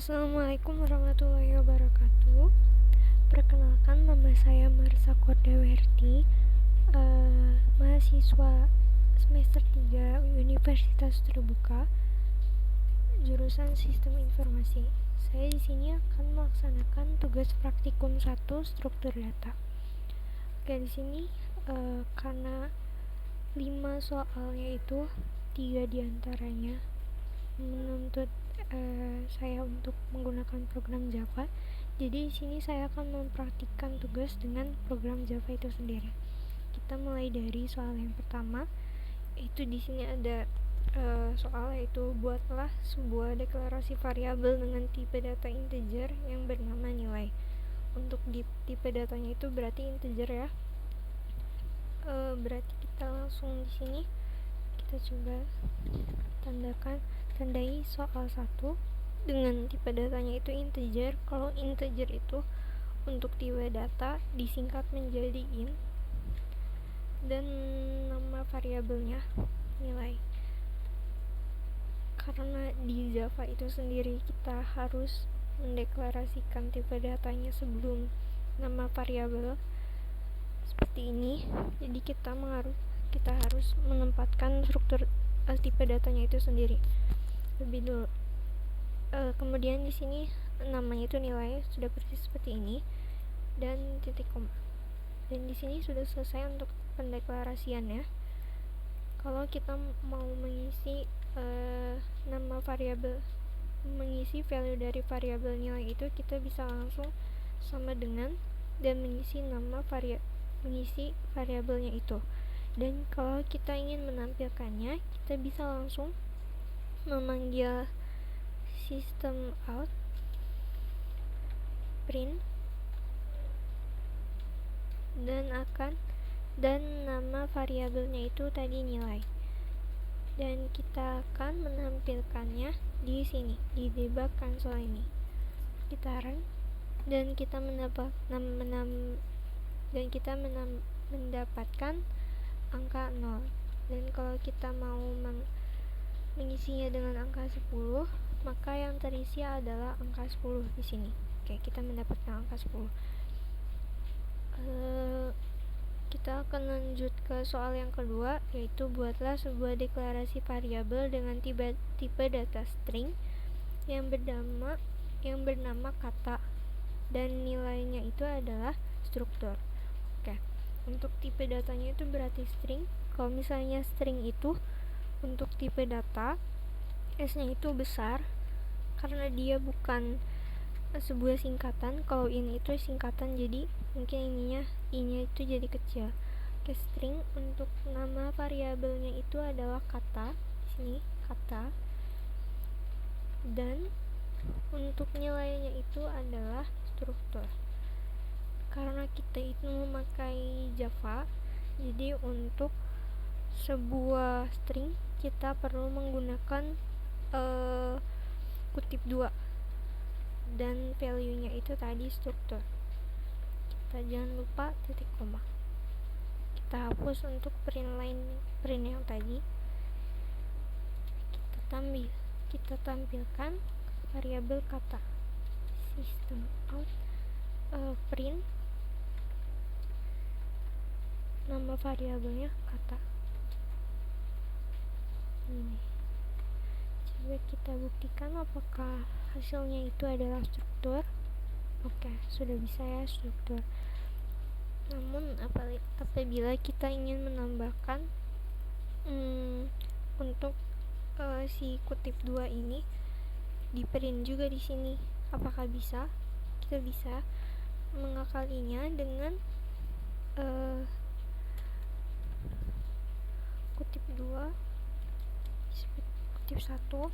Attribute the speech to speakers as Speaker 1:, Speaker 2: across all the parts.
Speaker 1: Assalamualaikum warahmatullahi wabarakatuh. Perkenalkan, nama saya Marsa Kordawerti, mahasiswa semester 3 Universitas Terbuka, jurusan Sistem Informasi. Saya di sini akan melaksanakan tugas praktikum 1 struktur data. Oke, di sini karena 5 soalnya itu 3 diantaranya menuntut saya untuk menggunakan program Java. Jadi di sini saya akan mempraktikkan tugas dengan program Java itu sendiri. Kita mulai dari soal yang pertama. Itu di sini ada soal, yaitu buatlah sebuah deklarasi variabel dengan tipe data integer yang bernama nilai. Untuk di tipe datanya itu berarti integer ya. Berarti kita langsung di sini kita coba tandai soal 1 dengan tipe datanya itu integer. Kalau integer itu untuk tipe data disingkat menjadi int, dan nama variabelnya nilai. Karena di Java itu sendiri kita harus mendeklarasikan tipe datanya sebelum nama variabel seperti ini, jadi kita harus menempatkan struktur tipe datanya itu sendiri lebih dulu. Kemudian di sini namanya itu nilai, sudah persis seperti ini, dan titik koma. Dan di sini sudah selesai untuk pendeklarasiannya. Kalau kita mau mengisi nama variabel, mengisi value dari variabel nilai itu, kita bisa langsung sama dengan dan mengisi variabelnya itu. Dan kalau kita ingin menampilkannya, kita bisa langsung memanggil system out print dan nama variabelnya itu tadi nilai, dan kita akan menampilkannya di sini di debug console ini. Kita run dan kita mendapatkan angka 0. Dan kalau kita mau mengisinya dengan angka 10, maka yang terisi adalah angka 10 di sini. Oke, kita mendapatkan angka 10. Kita akan lanjut ke soal yang kedua, yaitu buatlah sebuah deklarasi variabel dengan tipe data string yang bernama kata, dan nilainya itu adalah struktur. Oke, untuk tipe datanya itu berarti string. Kalau misalnya string itu untuk tipe data, S-nya itu besar karena dia bukan sebuah singkatan. Kalau ini itu singkatan, jadi mungkin I-nya itu jadi kecil. Oke, string untuk nama variabelnya itu adalah kata, di sini kata, dan untuk nilainya itu adalah struktur. Karena kita itu memakai Java, jadi untuk sebuah string kita perlu menggunakan kutip 2, dan value-nya itu tadi struktur. Kita jangan lupa titik koma. Kita hapus untuk print yang tadi. Kita tampilkan variabel kata, system out print nama variabelnya kata. Ini coba kita buktikan apakah hasilnya itu adalah struktur. Oke, sudah bisa ya struktur. Namun apabila kita ingin menambahkan untuk si kutip 2 ini di print juga di sini, apakah bisa? Kita bisa mengakalinya dengan kutip 2 kutip 1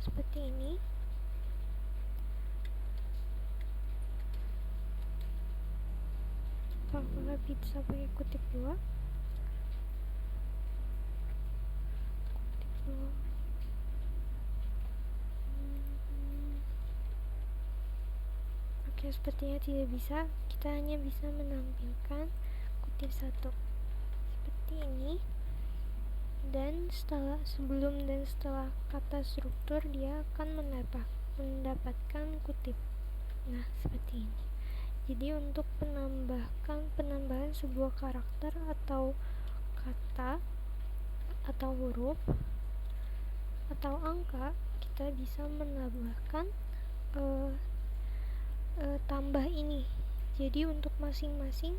Speaker 1: seperti ini. Apakah bisa pakai kutip 2? Oke, sepertinya tidak bisa. Kita hanya bisa menampilkan kutip 1 seperti ini, dan sebelum dan setelah kata struktur dia akan mendapatkan kutip. Nah, seperti ini. Jadi untuk penambahan sebuah karakter atau kata atau huruf atau angka, kita bisa menambahkan tambah ini. Jadi untuk masing-masing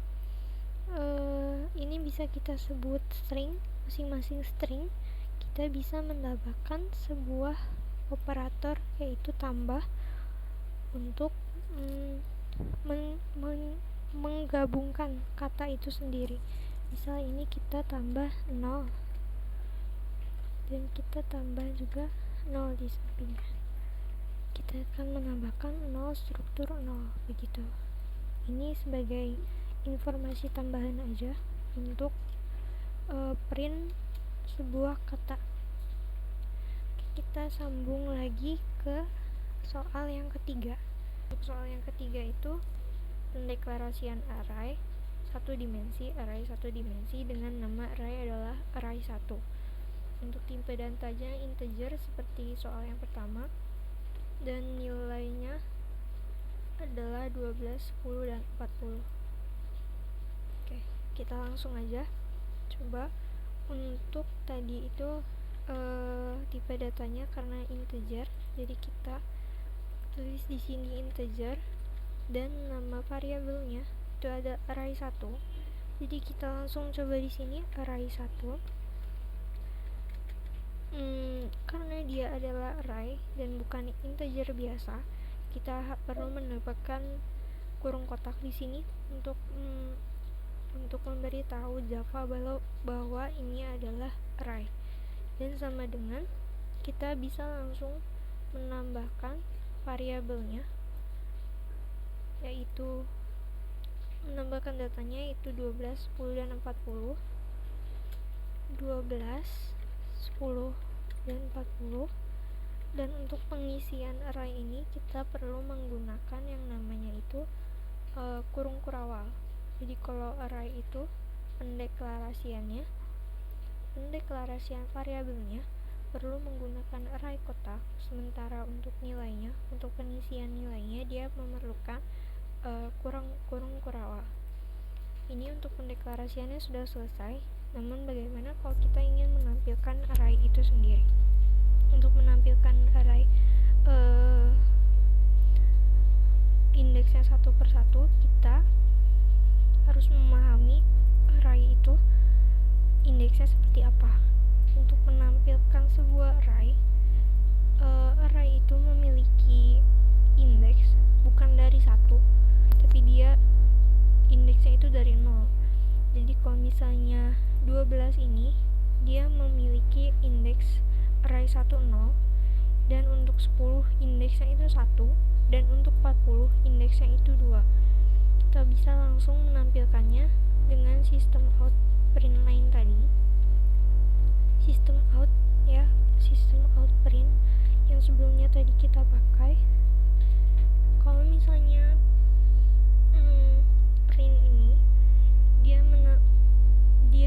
Speaker 1: ini bisa kita sebut string. Masing-masing string kita bisa menambahkan sebuah operator, yaitu tambah, untuk menggabungkan kata itu sendiri. Misal ini kita tambah 0 dan kita tambah juga 0 di sampingnya. Kita akan menambahkan 0 struktur 0, begitu. Ini sebagai informasi tambahan aja untuk print sebuah kata. Kita sambung lagi ke soal yang ketiga. Untuk soal yang ketiga itu pendeklarasian array satu dimensi dengan nama array adalah array 1. Untuk tipe datanya integer seperti soal yang pertama, dan nilainya adalah 12, 10, dan 40. Oke, kita langsung aja coba. Untuk tadi itu tipe datanya karena integer, jadi kita tulis di sini integer, dan nama variabelnya itu ada array 1. Jadi kita langsung coba di sini array 1. Karena dia adalah array dan bukan integer biasa, kita perlu menambahkan kurung kotak di sini untuk memberitahu Java bahwa ini adalah array. Dan sama dengan kita bisa langsung menambahkan variabelnya, yaitu menambahkan datanya yaitu 12, 10, dan 40. 12, 10, dan 40. Dan untuk pengisian array ini kita perlu menggunakan yang namanya itu kurung kurawal. Jadi kalau array itu pendeklarasian variabelnya perlu menggunakan array kotak, sementara untuk nilainya, untuk pengisian nilainya, dia memerlukan kurung kurawal. Ini untuk pendeklarasiannya sudah selesai. Namun bagaimana kalau kita ingin menampilkan array itu sendiri? Untuk menampilkan array indeksnya satu persatu, kita harus memahami array itu indeksnya seperti apa. Untuk menampilkan sebuah array itu memiliki indeks bukan dari 1, tapi dia indeksnya itu dari 0. Jadi kalau misalnya 12 ini, dia memiliki indeks array 1, 0, dan untuk 10 indeksnya itu 1, dan untuk 40 indeksnya itu 2. Kita bisa langsung menampilkannya dengan sistem out println tadi. Sistem out print yang sebelumnya tadi kita pakai. Kalau misalnya print ini dia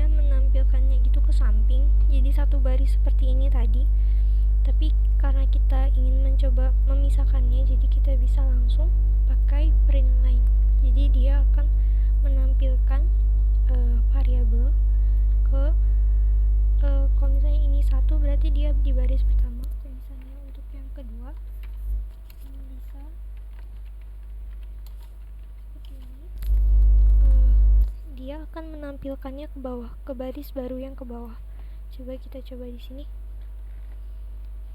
Speaker 1: menampilkannya gitu ke samping, jadi satu baris seperti ini tadi. Tapi karena kita ingin mencoba memisahkannya, jadi kita bisa langsung pakai print line. Jadi dia akan menampilkan variabel ke kalau misalnya ini 1, berarti dia di baris pertama. Kalau misalnya untuk yang kedua, ini bisa seperti ini. Dia akan menampilkannya ke bawah, ke baris baru yang ke bawah. Kita coba di sini.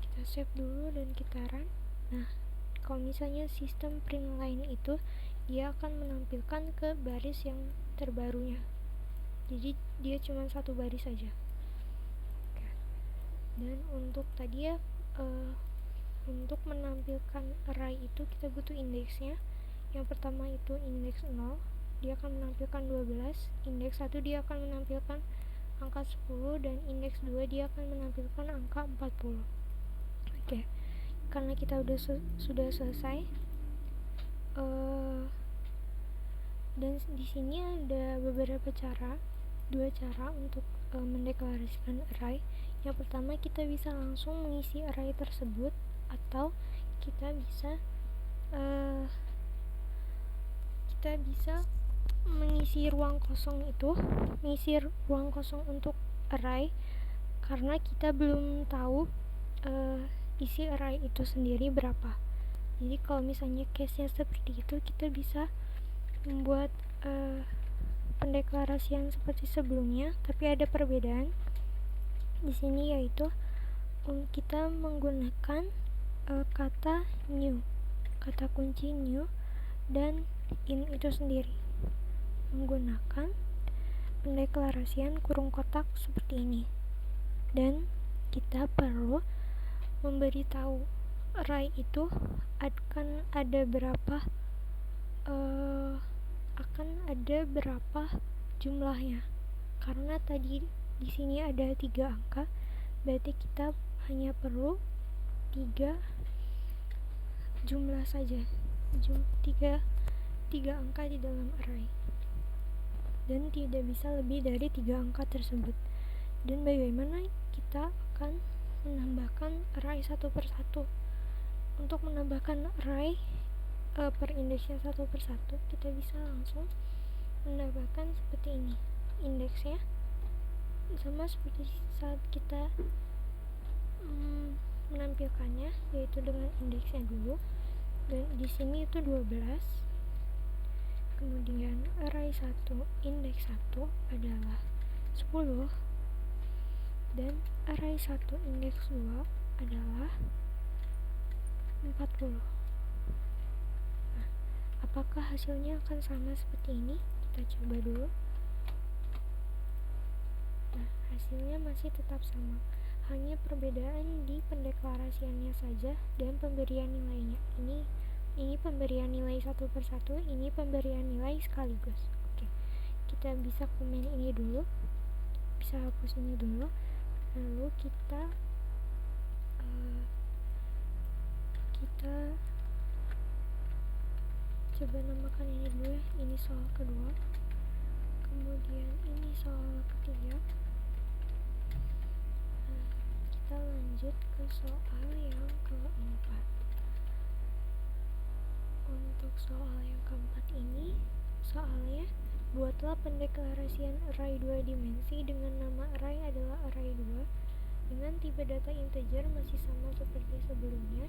Speaker 1: Kita save dulu dan kita run. Nah, kalau misalnya sistem print line itu, dia akan menampilkan ke baris yang terbarunya. Jadi dia cuma satu baris saja. Dan untuk tadi ya, untuk menampilkan array itu kita butuh indeksnya. Yang pertama itu indeks 0, dia akan menampilkan 12. Indeks 1 dia akan menampilkan angka 10, dan indeks 2 dia akan menampilkan angka 40. Oke. Karena kita sudah selesai, dan di sini ada beberapa cara, 2 cara untuk mendeklarasikan array. Yang pertama, kita bisa langsung mengisi array tersebut, atau kita bisa mengisi ruang kosong untuk array, karena kita belum tahu isi array itu sendiri berapa. Jadi kalau misalnya case-nya seperti itu, kita bisa membuat pendeklarasian seperti sebelumnya, tapi ada perbedaan di sini, yaitu kita menggunakan kata new, kata kunci new, dan in itu sendiri, menggunakan pendeklarasian kurung kotak seperti ini. Dan kita perlu memberitahu array itu akan ada berapa jumlahnya. Karena tadi di sini ada 3 angka, berarti kita hanya perlu 3 jumlah saja, 3 angka di dalam array, dan tidak bisa lebih dari 3 angka tersebut. Dan bagaimana kita akan menambahkan array satu persatu? Untuk menambahkan array per indeksnya satu persatu, kita bisa langsung menambahkan seperti ini. Indeksnya sama seperti saat kita menampilkannya, yaitu dengan indeksnya dulu, dan di sini itu 12. Kemudian array 1 indeks 1 adalah 10, dan array 1 indeks 2 adalah 40. Nah, apakah hasilnya akan sama seperti ini? Kita coba dulu. Nah, hasilnya masih tetap sama, hanya perbedaan di pendeklarasiannya saja dan pemberian nilainya. Ini pemberian nilai satu persatu, ini pemberian nilai sekaligus. Oke, kita bisa komen ini dulu, bisa hapus ini dulu, lalu kita coba namakan ini dulu. Ini soal kedua, kemudian ini soal ketiga. Nah, kita lanjut ke soal yang keempat. Untuk soal yang keempat ini, soalnya buatlah pendeklarasian array 2 dimensi dengan nama array adalah array 2 dengan tipe data integer masih sama seperti sebelumnya,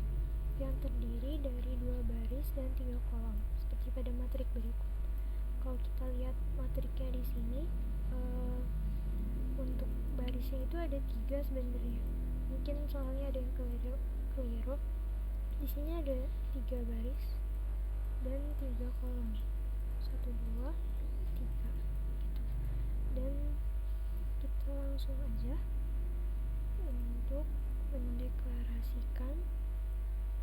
Speaker 1: yang terdiri dari 2 baris dan 3 kolom seperti pada matrik berikut. Kalau kita lihat matriknya di sini, untuk barisnya itu ada 3 sebenarnya. Mungkin soalnya ada yang keliru. Di sini ada 3 baris dan 3 kolom, 1, 2, 3 gitu. Dan kita langsung aja untuk mendeklarasikan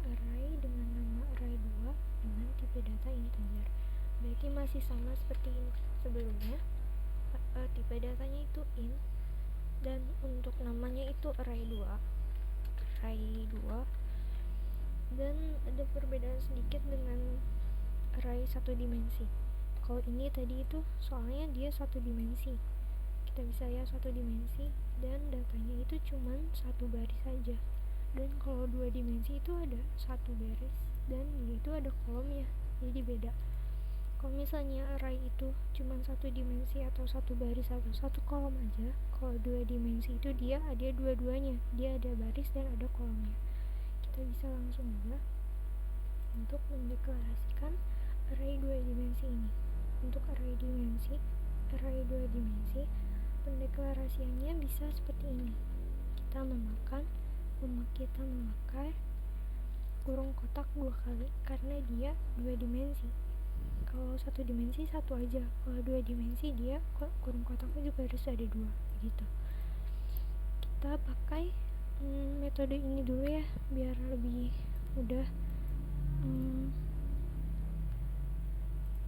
Speaker 1: array dengan nama array 2 dengan tipe data integer. Berarti masih sama seperti sebelumnya. Tipe datanya itu int, dan untuk namanya itu array 2. Dan ada perbedaan sedikit dengan array satu dimensi. Kalau ini tadi itu soalnya dia satu dimensi, kita bisa lihat satu dimensi dan datanya itu cuman satu baris saja. Dan kalau 2 dimensi itu ada satu baris dan itu ada kolomnya, jadi beda. Kalau misalnya array itu cuma satu dimensi atau satu baris atau satu kolom aja, kalau 2 dimensi itu dia ada dua-duanya, dia ada baris dan ada kolomnya. Kita bisa langsung aja untuk mendeklarasikan array 2 dimensi ini. Untuk array 2 dimensi, pendeklarasiannya bisa seperti ini. Kita memakai kurung kotak 2 kali karena dia 2 dimensi. Kalau satu dimensi satu aja, kalau 2 dimensi dia kurung kotaknya juga harus ada 2 gitu. Kita pakai metode ini dulu ya biar lebih mudah.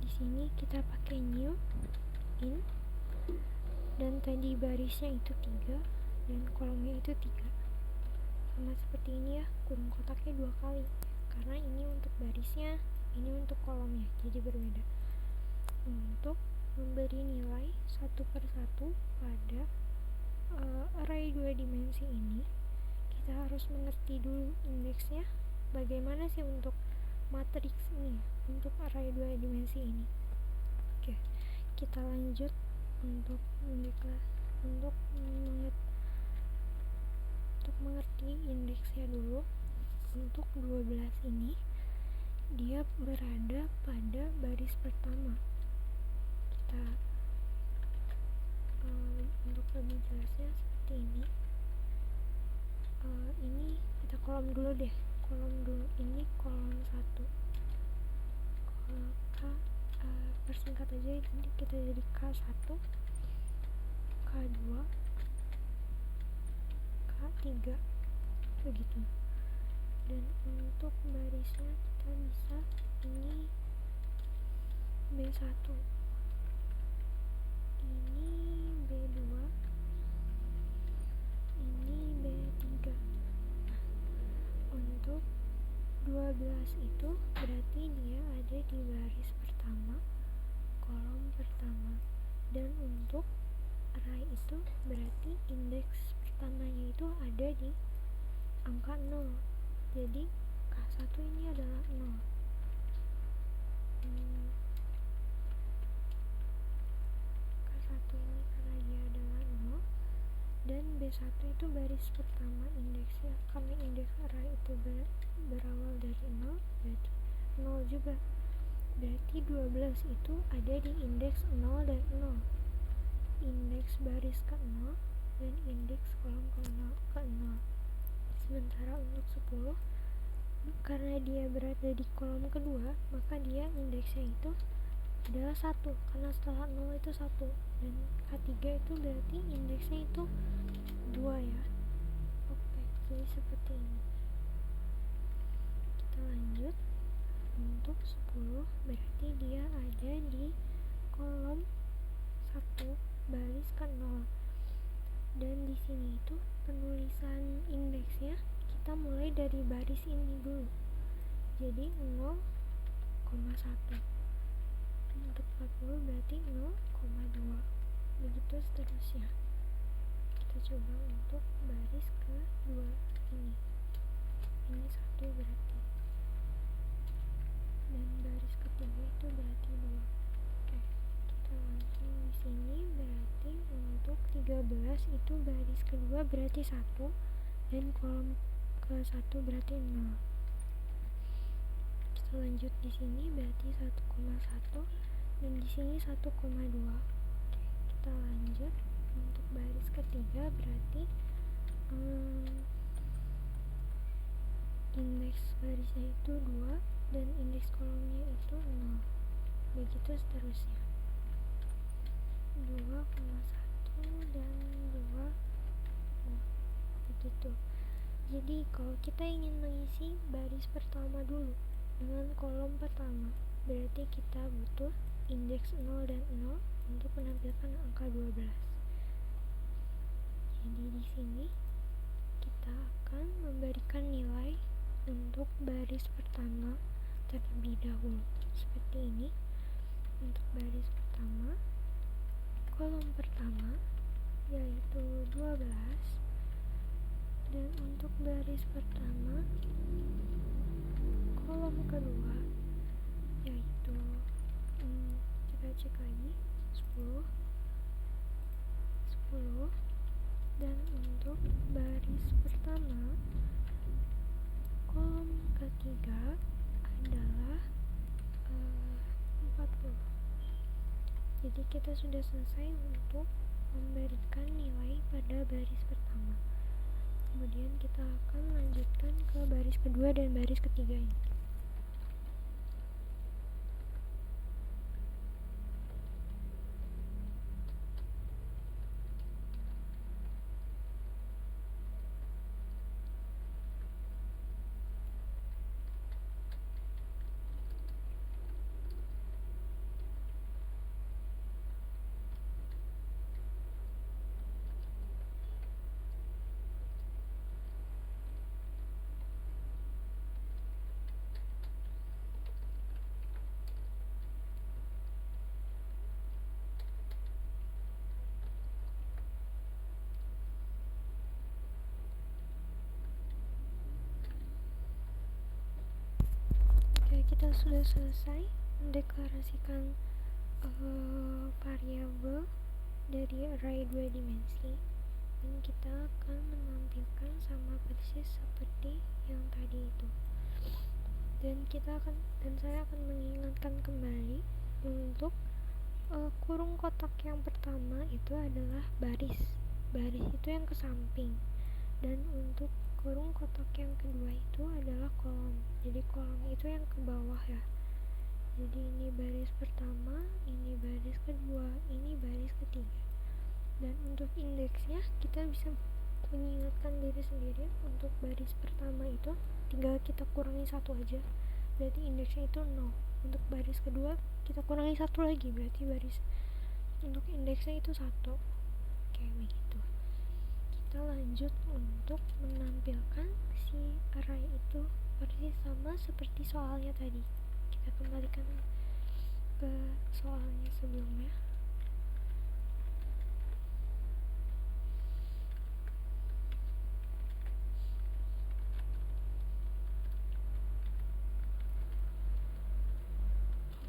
Speaker 1: Di sini kita pakai new, in, dan tadi barisnya itu 3 dan kolomnya itu 3. Sama seperti ini ya, kurung kotaknya 2 kali karena ini untuk barisnya, ini untuk kolomnya, jadi berbeda. Untuk memberi nilai satu persatu pada array 2 dimensi ini, kita harus mengerti dulu indeksnya bagaimana sih untuk matriks ini, untuk array 2 dimensi ini. Oke, kita lanjut untuk mengerti indeksnya dulu. Untuk 12 ini dia berada pada baris pertama. Kita untuk lebih jelasnya seperti ini. Ini kita kolom dulu deh. Ini kolom 1. K persingkat aja, kita jadi K1, K2, K3 begitu. Dan untuk barisnya kita bisa ini B1, ini B2, ini B3. Untuk 12 itu berarti dia ada di baris pertama, kolom pertama. Dan untuk array itu berarti indeks pertamanya itu ada di angka 0. Jadi K1 ini adalah 0. K1 ini karena dia adalah 0. Dan B1 itu baris pertama indeksnya, karena indeks array itu berawal dari 0, berarti 0 juga. Berarti 12 itu ada di indeks 0 dan 0. Indeks baris ke 0 dan indeks kolom ke 0. Sementara untuk 10, karena dia berada di kolom kedua, maka dia indeksnya itu adalah 1, karena setelah 0 itu 1. Dan K3 itu berarti indeksnya itu 2 ya. Oke, jadi seperti ini. Kita lanjut. Untuk 10 berarti dia ada di kolom 1 baris ke 0. Dan di sini itu penulisan indeksnya kita mulai dari baris ini dulu. Jadi 0,1. Untuk 40 berarti 0,2. Begitu seterusnya. Kita coba untuk baris kedua ini. Ini 1 berarti. Dan baris ketiga itu berarti 2. Oke, kita langsung di sini. Berarti untuk 13 itu baris kedua berarti 1 dan kolom ke 1 berarti 0. Kita lanjut di sini berarti 1,1 dan di sini 1,2. Oke, kita lanjut untuk baris ketiga berarti indeks barisnya itu 2 dan indeks kolomnya itu 0. Begitu seterusnya. 2,1 dan 2. Begitu. Jadi kalau kita ingin mengisi baris pertama dulu dengan kolom pertama, berarti kita butuh indeks 0 dan 0 untuk menampilkan angka 12. Jadi di sini kita akan memberikan nilai untuk baris pertama terlebih dahulu seperti ini. Untuk baris pertama, kolom pertama yaitu 12, dan untuk baris pertama kolom kedua yaitu kita cek lagi 10, dan untuk baris pertama kolom ketiga adalah 40. Jadi kita sudah selesai untuk memberikan nilai pada baris pertama. Kemudian kita akan lanjutkan ke baris kedua dan baris ketiga ini. kita sudah selesai mendeklarasikan variabel dari array 2 dimensi, dan kita akan menampilkan sama persis seperti yang tadi itu. Dan saya akan mengingatkan kembali untuk kurung kotak yang pertama itu adalah baris itu yang ke samping, dan untuk kurung kotak yang kedua itu adalah kolom. Jadi kolom itu yang ke bawah ya. Jadi ini baris pertama, ini baris kedua, ini baris ketiga. Dan untuk indeksnya kita bisa mengingatkan diri sendiri. Untuk baris pertama itu tinggal kita kurangi satu aja, berarti indeksnya itu 0. Untuk baris kedua kita kurangi satu lagi, berarti untuk indeksnya itu 1. Kayak begitu. Kita lanjut untuk menampilkan si array itu persis sama seperti soalnya tadi. Kita kembalikan ke soalnya sebelumnya.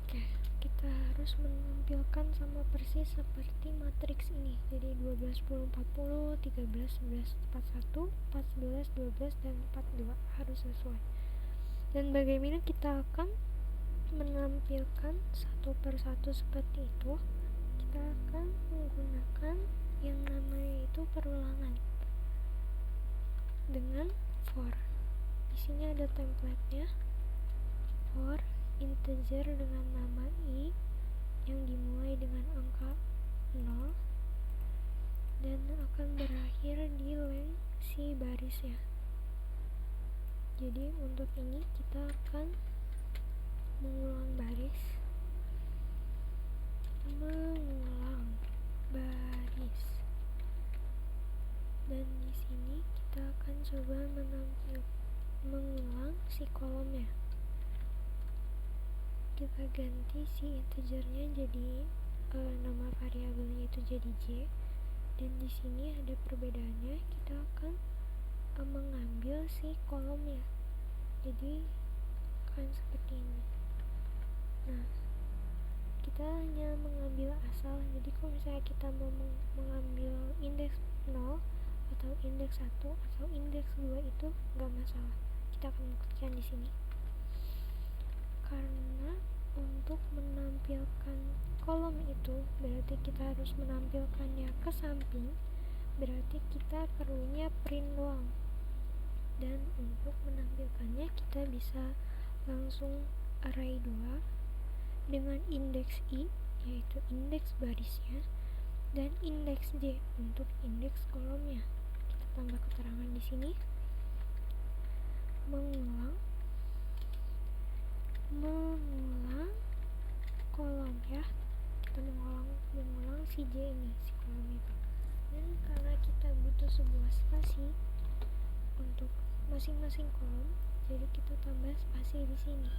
Speaker 1: Oke, kita harus menampilkan sama persis seperti matriks ini. Jadi 12, 10, 40, 13, 11, 41, 14, 12, dan 42 harus sesuai. Dan bagaimana kita akan menampilkan satu persatu seperti itu? Kita akan menggunakan yang namanya itu perulangan dengan for. Di sini ada template-nya. For integer dengan nama i yang dimulai dengan angka 0 dan akan berakhir di length si barisnya. Jadi untuk ini kita akan mengulang baris, dan di sini kita akan coba mengulang si kolomnya. Kita ganti si integernya jadi nama variabelnya itu jadi j, dan di sini ada perbedaannya. Kita akan mengambil si kolomnya, jadi akan seperti ini. Nah, kita hanya mengambil asal. Jadi kalau misalnya kita mau mengambil indeks 0 atau indeks 1 atau indeks 2 itu nggak masalah. Kita akan buktikan di sini. Karena untuk menampilkan kolom itu berarti kita harus menampilkannya ke samping, berarti kita perlunya print doang. Dan untuk menampilkannya kita bisa langsung array 2 dengan indeks i, yaitu indeks barisnya, dan indeks j untuk indeks kolomnya. Kita tambah keterangan di sini. Mengulang kolom ya. Kita mengulang si j ini, si kolom itu. Dan karena kita butuh sebuah spasi untuk masing-masing kolom, jadi kita tambah spasi di sini.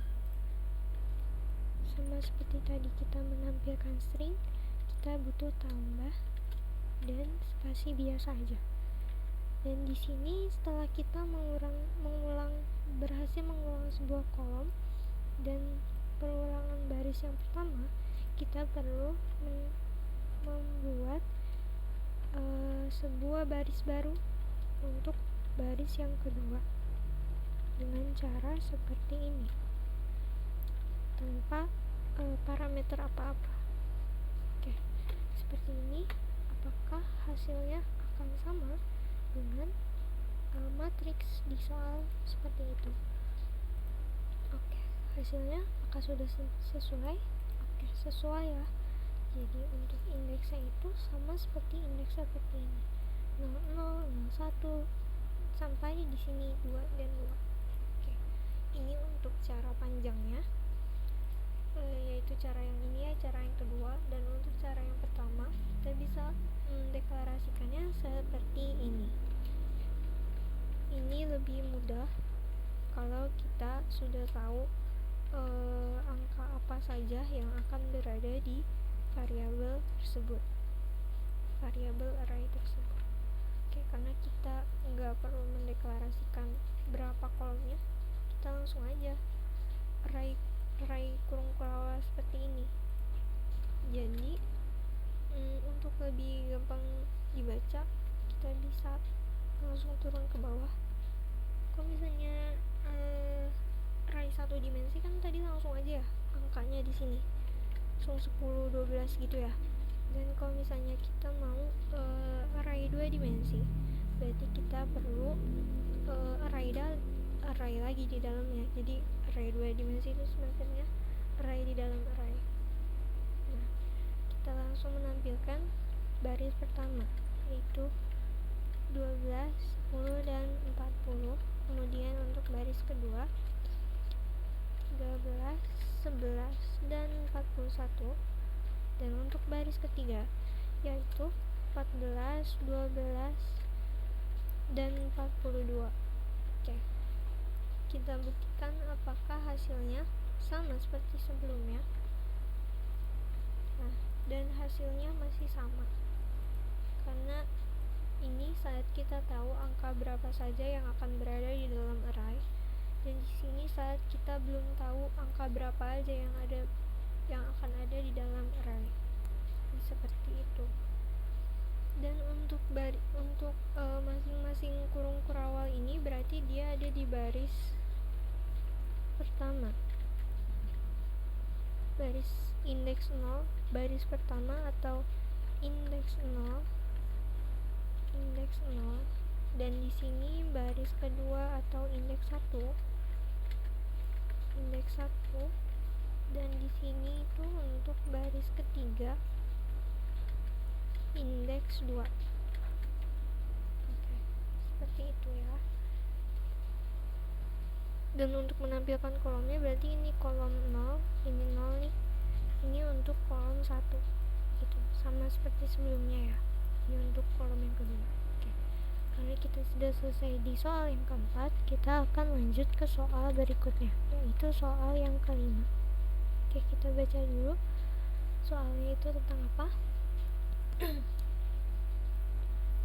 Speaker 1: Sama seperti tadi kita menampilkan string, kita butuh tambah dan spasi biasa aja. Dan di sini setelah kita berhasil mengulang sebuah kolom dan perulangan baris yang pertama, kita perlu membuat sebuah baris baru untuk baris yang kedua dengan cara seperti ini, tanpa parameter apa-apa. Oke, seperti ini. Apakah hasilnya akan sama dengan matriks di soal seperti itu? Oke, hasilnya apakah sudah sesuai? Oke, sesuai ya. Jadi untuk indeksnya itu sama seperti indeks seperti ini, 00, 01 sampai di sini 2 dan 2. Oke, ini untuk cara panjangnya, yaitu cara yang ini ya, cara yang kedua. Dan untuk cara yang pertama kita bisa mendeklarasikannya seperti ini. Ini lebih mudah kalau kita sudah tahu angka apa saja yang akan berada di variabel tersebut, variabel array tersebut. Oke, karena kita nggak perlu mendeklarasikan berapa kolomnya, kita langsung aja array seperti ini. Jadi untuk lebih gampang dibaca, kita bisa langsung turun ke bawah. Kalau misalnya array 1 dimensi kan tadi langsung aja ya angkanya di sini langsung 10, 12 gitu ya. Dan kalau misalnya kita mau array 2 dimensi, berarti kita perlu array lagi di dalamnya. Jadi array 2 dimensi itu sebenarnya array di dalam array. Nah, kita langsung menampilkan baris pertama, yaitu 12, 10, dan 40. Kemudian untuk baris kedua 13, 11, dan 41. Dan untuk baris ketiga yaitu 14, 12, dan 42. Oke, kita buktikan apakah hasilnya sama seperti sebelumnya. Nah, dan hasilnya masih sama karena ini saat kita tahu angka berapa saja yang akan berada di dalam array, dan di sini saat kita belum tahu angka berapa aja yang akan ada di dalam array. Seperti itu. Dan untuk masing-masing kurung kurawal ini berarti dia ada di baris pertama, baris indeks 0, baris pertama atau indeks 0, dan di sini baris kedua atau indeks 1, dan di sini itu untuk baris ketiga indeks 2. Oke, seperti itu ya. Dan untuk menampilkan kolomnya berarti ini kolom 0, ini 0 nih. Ini untuk kolom 1. Gitu. Sama seperti sebelumnya ya. Ini untuk kolom yang kedua. Oke. Karena kita sudah selesai di soal yang keempat, kita akan lanjut ke soal berikutnya, yaitu soal yang kelima. Oke, kita baca dulu. Soalnya itu tentang apa?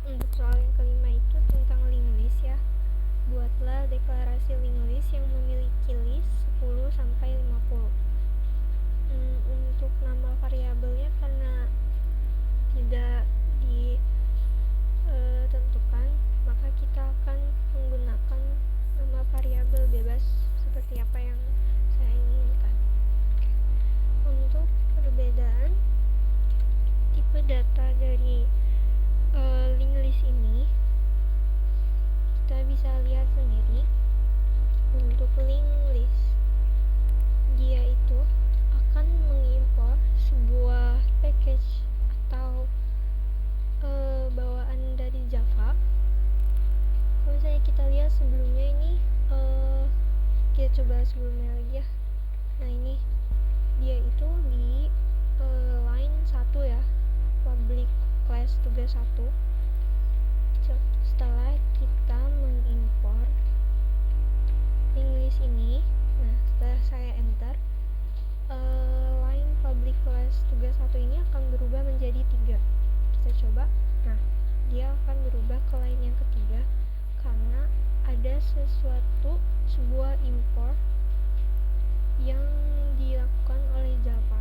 Speaker 1: Untuk soal yang kelima itu tentang link list ya. Buatlah deklarasi link list yang memiliki list 10 sampai 50. Untuk nama variabelnya karena tidak ditentukan, maka kita akan menggunakan nama variabel bebas seperti apa yang saya inginkan. Untuk perbedaan tipe data dari link list ini, kita bisa lihat sendiri. Untuk link list, dia itu akan mengimpor sebuah package atau bawaan dari Java. Kalau misalnya kita lihat sebelumnya ini, kita coba sebelumnya lagi ya. Nah, ini dia itu di line 1 ya, public class tugas 1. Setelah kita mengimpor link list ini, nah setelah saya enter, line public class tugas 1 ini akan berubah menjadi 3. Kita coba. Nah, dia akan berubah ke line yang ketiga karena ada sebuah import yang dilakukan oleh Java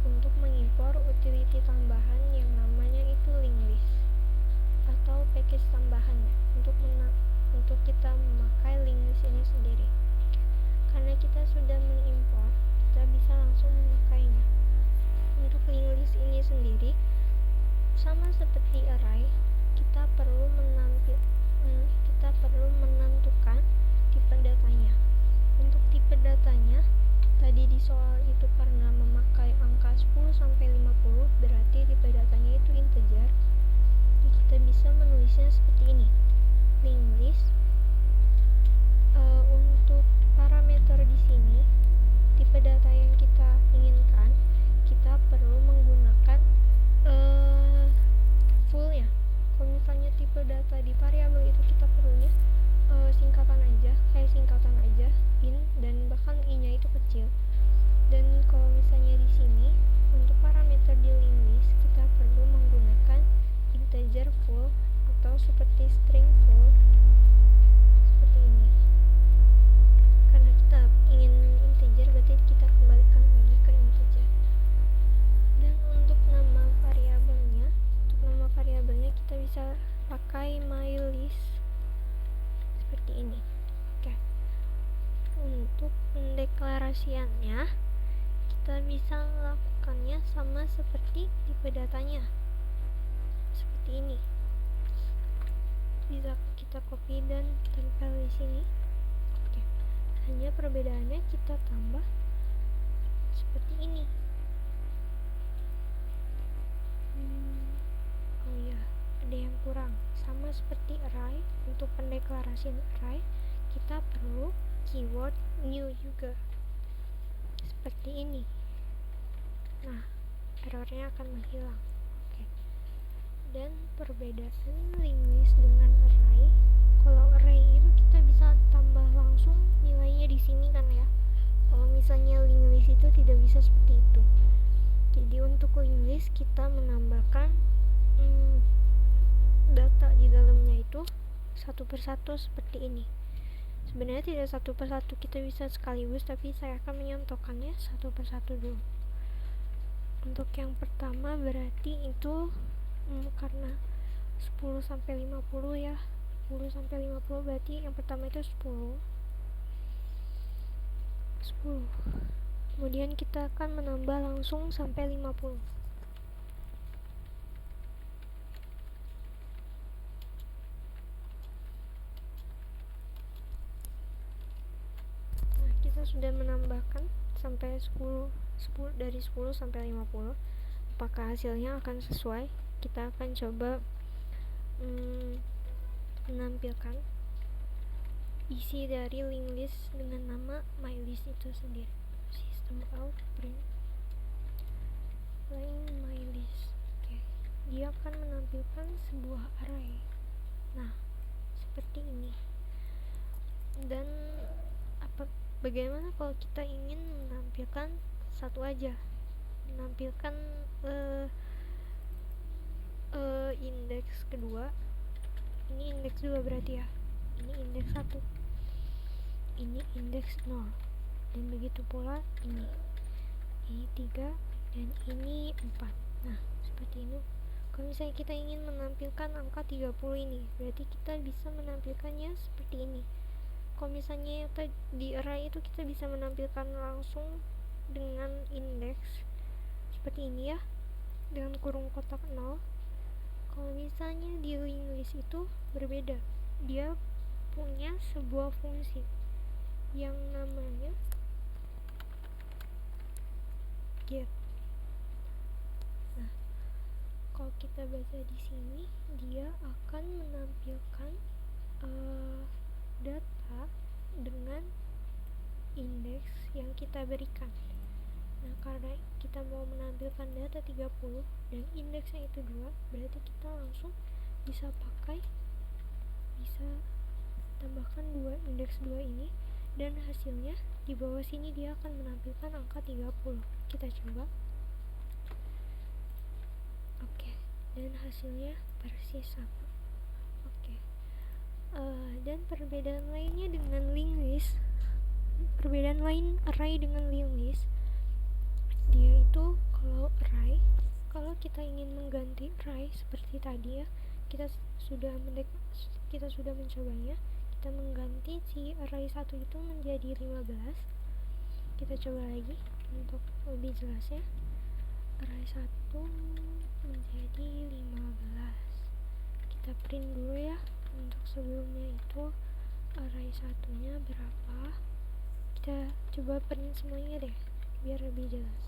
Speaker 1: untuk mengimpor utility tambahan yang namanya itu link list atau package tambahannya untuk kita memakai link list ini sendiri. Karena kita sudah mengimpor, kita bisa langsung memakainya. Untuk link list ini sendiri sama seperti array, kita perlu menentukan tipe datanya. Untuk tipe datanya tadi di soal itu karena memakai angka 10 sampai 50, berarti tipe datanya itu integer. Jadi kita bisa menulisnya seperti ini. Link list untuk parameter di sini, tipe data yang kita inginkan, kita perlu menggunakan fullnya. Kalau misalnya tipe data di variabel itu kita perlunya singkatan aja, in, dan bahkan i-nya itu kecil. Dan kalau misalnya di sini untuk parameter di link list, kita perlu menggunakan integer full atau seperti string full seperti ini. Karena kita ingin integer, berarti kita kembalikan lagi ke integer. perbedaannya, kita bisa melakukannya sama seperti tipe datanya, seperti ini. Bisa kita copy dan tempel di sini. Oke. Hanya perbedaannya kita tambah seperti ini. Oh ya, ada yang kurang. Sama seperti array, untuk pendeklarasian array kita perlu keyword new juga, seperti ini. Nah, errornya akan menghilang. Oke. Dan perbedaan linked list dengan array, kalau array itu kita bisa tambah langsung nilainya di sini kan ya. Kalau misalnya linked list itu tidak bisa seperti itu. Jadi untuk linked list kita menambahkan data di dalamnya itu satu persatu seperti ini. Sebenarnya tidak satu persatu, kita bisa sekaligus, tapi saya akan menyontohkannya satu persatu dulu. Untuk yang pertama berarti itu karena 10 sampai 50 ya. 10 sampai 50 berarti yang pertama itu 10. Kemudian kita akan menambah langsung sampai 50. Kita sudah menambahkan sampai 10 dari 10 sampai 50. Apakah hasilnya akan sesuai? Kita akan coba menampilkan isi dari linked list dengan nama mylist itu sendiri. System out print line mylist. Oke. Dia akan menampilkan sebuah array. Nah, seperti ini. Dan bagaimana kalau kita ingin menampilkan satu aja, menampilkan indeks kedua, ini indeks 2 berarti ya, ini indeks 1, ini indeks 0, dan begitu pula ini 3 dan ini 4. Nah, seperti ini. Kalau misalnya kita ingin menampilkan angka 30 ini, berarti kita bisa menampilkannya seperti ini. Kalau misalnya di array itu kita bisa menampilkan langsung dengan indeks seperti ini ya, dengan kurung kotak 0. Kalau misalnya di linked list itu berbeda, dia punya sebuah fungsi yang namanya get. Nah, kalau kita baca di sini, dia akan menampilkan data dengan indeks yang kita berikan. Nah, karena kita mau menampilkan data 30 dan indeksnya itu 2, berarti kita langsung bisa tambahkan 2 indeks 2 ini, dan hasilnya di bawah sini dia akan menampilkan angka 30. Kita coba. Oke, dan hasilnya persis sama. Oke. Dan perbedaan lainnya dengan linked list, perbedaan lain array dengan linked list, dia itu kalau kita ingin mengganti array seperti tadi ya, kita sudah mencobanya, kita mengganti si array 1 itu menjadi 15. Kita coba lagi untuk lebih jelasnya. Array 1 menjadi 15. Kita print dulu ya. Untuk sebelumnya itu array 1-nya berapa, kita coba print semuanya deh biar lebih jelas.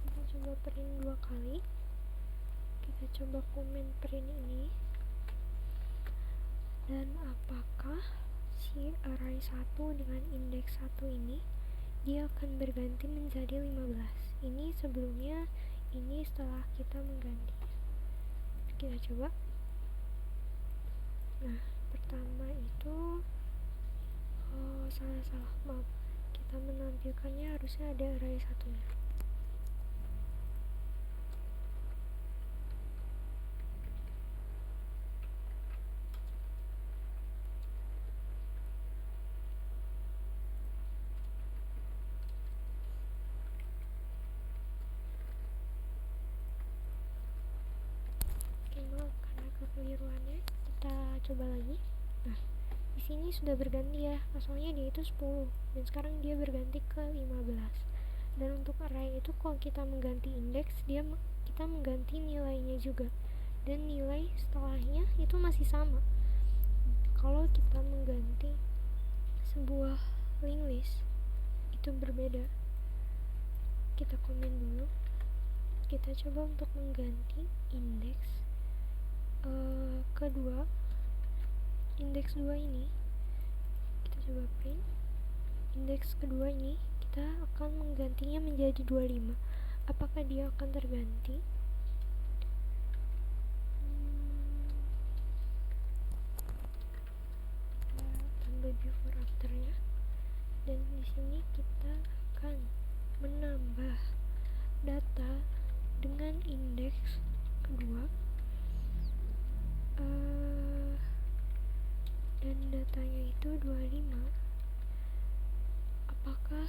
Speaker 1: Kita coba print 2 kali. Kita coba komen print ini, dan apakah si array 1 dengan indeks 1 ini dia akan berganti menjadi 15. Ini sebelumnya, ini setelah kita mengganti. Kita coba. Nah, pertama itu salah, maaf, kita menampilkannya harusnya ada array 1-nya. coba lagi. Nah, di sini sudah berganti ya, asalnya dia itu 10 dan sekarang dia berganti ke 15. Dan untuk array itu kalau kita mengganti indeks, kita mengganti nilainya juga, dan nilai setelahnya itu masih sama. Kalau kita mengganti sebuah linked list itu berbeda. Kita komen dulu, kita coba untuk mengganti indeks kedua, indeks 2 ini. Kita coba print indeks kedua ini, kita akan menggantinya menjadi 25. Apakah dia akan terganti? Tambah before afternya, dan di sini kita akan menambah data dengan indeks kedua, dan datanya itu 25. Apakah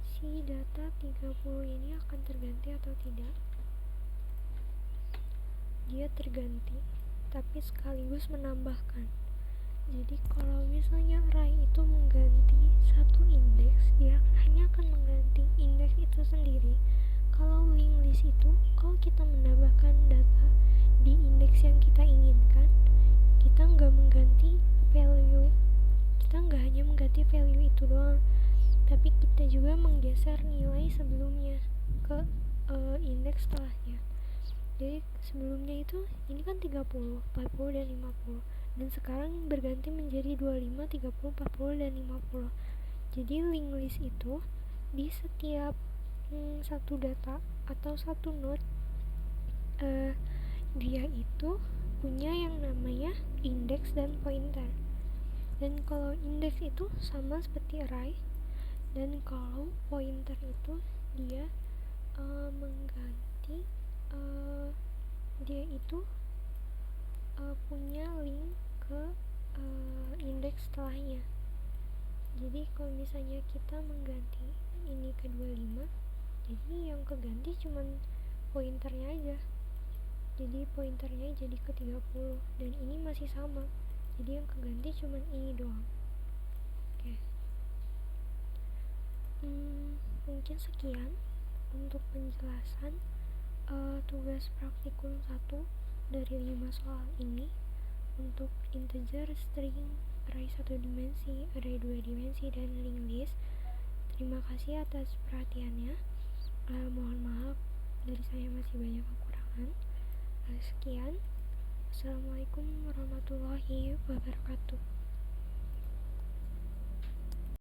Speaker 1: si data 30 ini akan terganti atau tidak? Dia terganti, tapi sekaligus menambahkan. Jadi kalau misalnya array itu mengganti satu indeks, dia hanya akan mengganti indeks itu sendiri. Kalau linked list itu, kalau kita menambahkan data di indeks yang kita inginkan, kita nggak mengganti value, kita nggak hanya mengganti value itu doang, tapi kita juga menggeser nilai sebelumnya ke indeks setelahnya. Jadi sebelumnya itu ini kan 30, 40, dan 50, dan sekarang berganti menjadi 25, 30, 40, dan 50. Jadi linked list itu di setiap satu data atau satu node, dia itu punya yang namanya indeks dan pointer. Dan kalau indeks itu sama seperti array, dan kalau pointer itu dia mengganti, dia itu punya link ke indeks setelahnya. Jadi kalau misalnya kita mengganti ini ke 25, jadi yang keganti cuman pointernya aja. Jadi pointernya jadi ke 30, dan ini masih sama. Jadi yang keganti cuman ini doang. Oke. Mungkin sekian untuk penjelasan tugas praktikum 1 dari 5 soal ini untuk integer, string, array 1 dimensi, array 2 dimensi, dan linked list. Terima kasih atas perhatiannya. Mohon maaf dari saya masih banyak kekurangan. Sekian. Assalamualaikum warahmatullahi wabarakatuh.